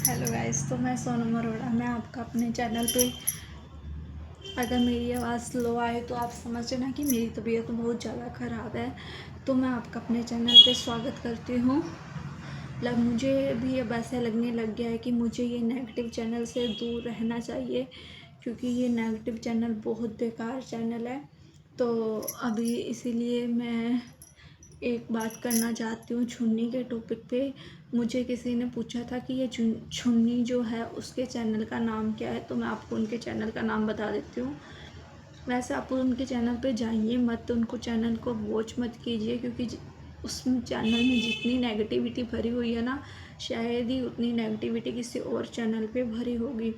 Hello guys, तो मैं सोनम अरोड़ा। मैं आपका अपने चैनल पे, अगर मेरी आवाज़ स्लो आए तो आप समझना कि मेरी तबीयत बहुत ज़्यादा ख़राब है। तो मैं आपका अपने चैनल पे स्वागत करती हूँ। मुझे भी अब ऐसा लगने लग गया है कि मुझे ये नेगेटिव चैनल से दूर रहना चाहिए, क्योंकि ये नेगेटिव चैनल बहुत बेकार चैनल है। तो अभी इसीलिए मैं एक बात करना चाहती हूँ छुन्नी के टॉपिक पे। मुझे किसी ने पूछा था कि ये छुन्नी जो है उसके चैनल का नाम क्या है, तो मैं आपको उनके चैनल का नाम बता देती हूँ। वैसे आप उनके चैनल पे जाइए मत, उनको चैनल को वॉच मत कीजिए, क्योंकि उस चैनल में जितनी नेगेटिविटी भरी हुई है ना, शायद ही उतनी नेगेटिविटी किसी और चैनल पे भरी होगी।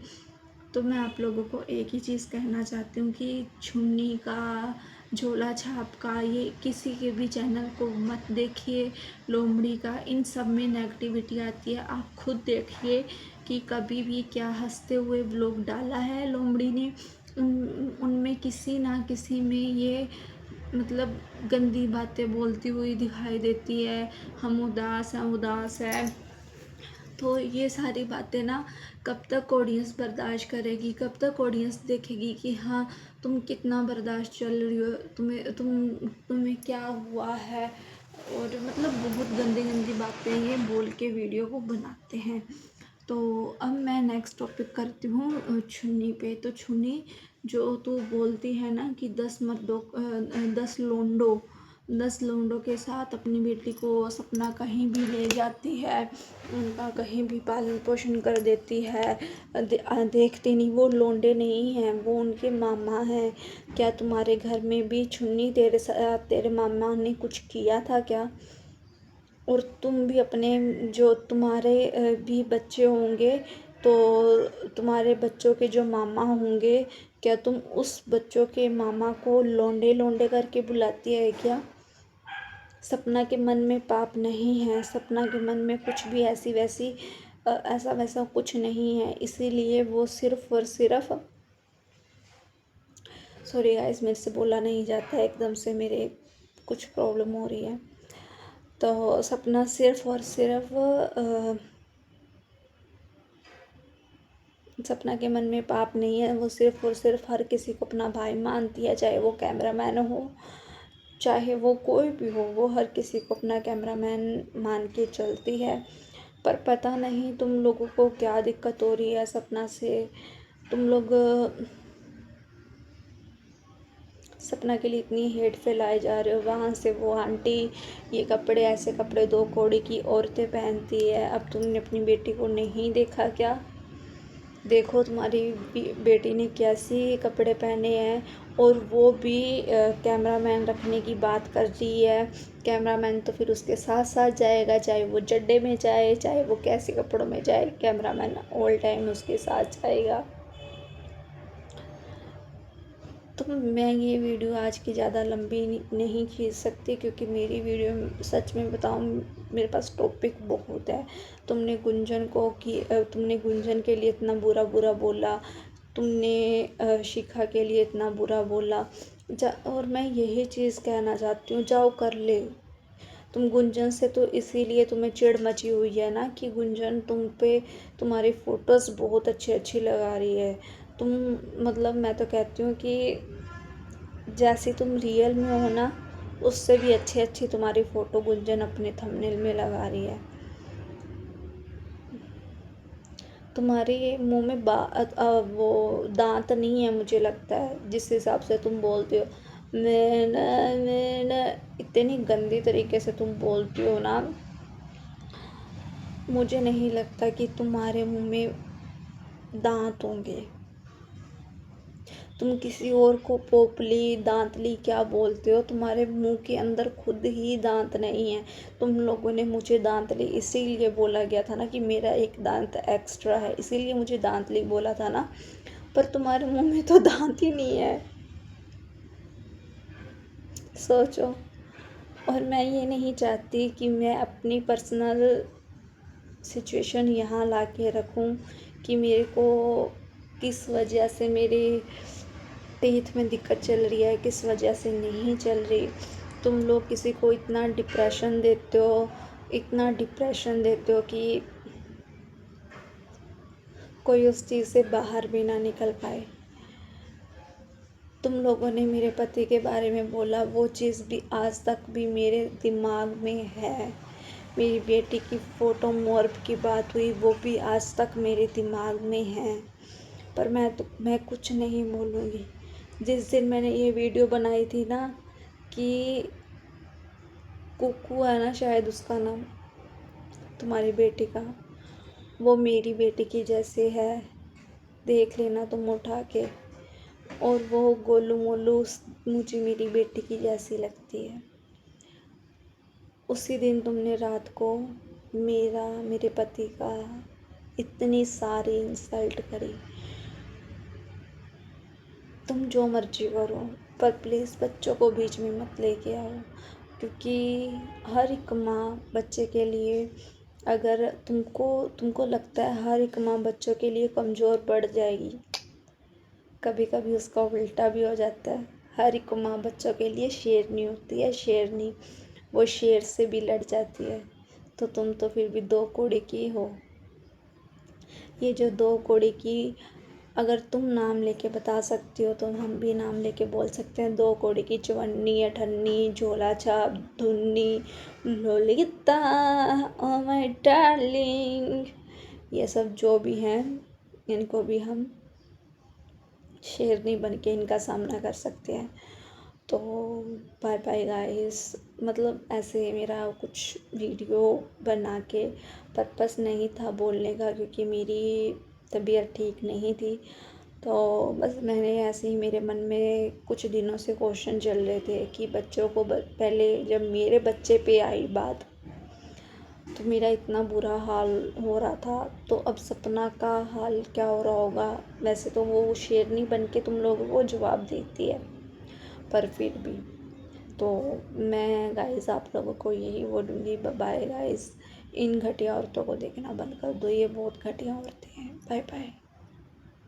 तो मैं आप लोगों को एक ही चीज़ कहना चाहती हूँ कि छुन्नी का, झोला छाप का, ये किसी के भी चैनल को मत देखिए। लोमड़ी का, इन सब में नेगेटिविटी आती है। आप खुद देखिए कि कभी भी क्या हंसते हुए व्लॉग डाला है लोमड़ी ने, उनमें किसी ना किसी में ये मतलब गंदी बातें बोलती हुई दिखाई देती है। हम उदास हैं, उदास है। तो ये सारी बातें ना कब तक ऑडियंस बर्दाश्त करेगी, कब तक ऑडियंस देखेगी कि हाँ तुम कितना बर्दाश्त चल रही हो, तुम्हें क्या हुआ है। और मतलब बहुत गंदी गंदी बातें ये बोल के वीडियो को बनाते हैं। तो अब मैं नेक्स्ट टॉपिक करती हूँ छुन्नी पे। तो छुन्नी, जो तू बोलती है ना कि 10 लोंडों के साथ अपनी बेटी को सपना कहीं भी ले जाती है, उनका कहीं भी पालन पोषण कर देती है। देखती नहीं, वो लोंडे नहीं हैं, वो उनके मामा हैं। क्या तुम्हारे घर में भी छुन्नी तेरे साथ तेरे मामा ने कुछ किया था क्या? और तुम भी अपने, जो तुम्हारे भी बच्चे होंगे, तो तुम्हारे बच्चों के जो मामा होंगे, क्या तुम उस बच्चों के मामा को लोंडे लोंडे करके बुलाती है क्या? सपना के मन में पाप नहीं है, सपना के मन में कुछ भी ऐसी वैसी ऐसा वैसा कुछ नहीं है। इसीलिए वो सिर्फ और सिर्फ, सॉरी गाइस, मेरे से बोला नहीं जाता है, एकदम से मेरे कुछ प्रॉब्लम हो रही है। तो सपना सिर्फ और सिर्फ सपना के मन में पाप नहीं है। वो सिर्फ और सिर्फ हर किसी को अपना भाई मानती है, चाहे वो कैमरामैन हो, चाहे वो कोई भी हो, वो हर किसी को अपना कैमरामैन मान के चलती है। पर पता नहीं तुम लोगों को क्या दिक्कत हो रही है सपना से। तुम लोग सपना के लिए इतनी हेट फैलाए जा रहे हो। वहाँ से वो आंटी ये कपड़े, ऐसे कपड़े 2 कौड़ी की औरतें पहनती है। अब तुमने अपनी बेटी को नहीं देखा क्या? देखो तुम्हारी बेटी ने कैसी कपड़े पहने हैं, और वो भी कैमरामैन रखने की बात कर रही है। कैमरामैन तो फिर उसके साथ साथ जाएगा, चाहे वो जड्डे में जाए, चाहे वो कैसे कपड़ों में जाए, कैमरामैन ऑल टाइम उसके साथ जाएगा। तो मैं ये वीडियो आज की ज़्यादा लंबी नहीं खींच सकती, क्योंकि मेरी वीडियो, सच में बताऊँ, मेरे पास टॉपिक बहुत है। तुमने गुंजन के लिए इतना बुरा बुरा बोला, तुमने शिखा के लिए इतना बुरा बोला। और मैं यही चीज़ कहना चाहती हूँ, जाओ कर ले। तुम गुंजन से तो इसीलिए तुम्हें चिढ़ मची हुई है ना, कि गुंजन तुम पे तुम्हारी फ़ोटोज़ बहुत अच्छी अच्छी लगा रही है। तुम, मतलब मैं तो कहती हूँ कि जैसी तुम रियल में हो ना, उससे भी अच्छी अच्छी तुम्हारी फ़ोटो गुंजन अपने थंबनेल में लगा रही है। तुम्हारे मुंह में वो दांत नहीं है, मुझे लगता है, जिस हिसाब से तुम बोलती हो। मैं इतनी गंदी तरीके से तुम बोलती हो ना, मुझे नहीं लगता कि तुम्हारे मुंह में दांत होंगे। तुम किसी और को पोपली, दांतली क्या बोलते हो? तुम्हारे मुंह के अंदर खुद ही दांत नहीं है। तुम लोगों ने मुझे दांतली इसीलिए बोला गया था ना, कि मेरा एक दांत एक्स्ट्रा है, इसीलिए मुझे दांतली बोला था ना। पर तुम्हारे मुंह में तो दांत ही नहीं है, सोचो। और मैं ये नहीं चाहती कि मैं अपनी पर्सनल सिचुएशन यहाँ ला के रखूँ, कि मेरे को किस वजह से मेरे टीथ में दिक्कत चल रही है, किस वजह से नहीं चल रही। तुम लोग किसी को इतना डिप्रेशन देते हो, इतना डिप्रेशन देते हो कि कोई उस चीज़ से बाहर भी ना निकल पाए। तुम लोगों ने मेरे पति के बारे में बोला, वो चीज़ भी आज तक भी मेरे दिमाग में है। मेरी बेटी की फ़ोटो मॉर्फ की बात हुई, वो भी आज तक मेरे दिमाग में है, पर मैं कुछ नहीं बोलूँगी। जिस दिन मैंने ये वीडियो बनाई थी ना कि कुकू है ना शायद उसका नाम, तुम्हारी बेटी का, वो मेरी बेटी की जैसे है, देख लेना तुम उठा के। और वो गोलू मोलू मुझे मेरी बेटी की जैसी लगती है। उसी दिन तुमने रात को मेरे पति का इतनी सारी इंसल्ट करी। तुम जो मर्जी करो, पर प्लीज़ बच्चों को बीच में मत लेके आओ, क्योंकि हर एक माँ बच्चे के लिए, अगर तुमको लगता है हर एक माँ बच्चों के लिए कमज़ोर पड़ जाएगी, कभी कभी उसका उल्टा भी हो जाता है। हर एक माँ बच्चों के लिए शेरनी होती है, शेरनी, वो शेर से भी लड़ जाती है। तो तुम तो फिर भी 2 कौड़ी की हो। ये जो 2 कौड़ी की, अगर तुम नाम लेके बता सकती हो तो हम भी नाम लेके बोल सकते हैं। 2 कौड़ी की चवन्नी, अठन्नी, झोला छाप, धुन्नी, लोलिता, ओ माय डार्लिंग, ये सब जो भी हैं, इनको भी हम शेरनी बन के इनका सामना कर सकते हैं। तो बाय बाय गाइस। मतलब ऐसे मेरा कुछ वीडियो बना के पर्पस नहीं था बोलने का, क्योंकि मेरी तबीयत ठीक नहीं थी। तो बस मैंने ऐसे ही, मेरे मन में कुछ दिनों से क्वेश्चन चल रहे थे कि बच्चों को पहले जब मेरे बच्चे पे आई बात तो मेरा इतना बुरा हाल हो रहा था, तो अब सपना का हाल क्या हो रहा होगा। वैसे तो वो शेरनी बन के तुम लोगों को जवाब देती है, पर फिर भी तो मैं गाइस आप लोगों को यही बोलूँगी, बाय गाइस। इन घटिया औरतों को देखना बंद कर दो, ये बहुत घटिया औरतें हैं। Bye bye.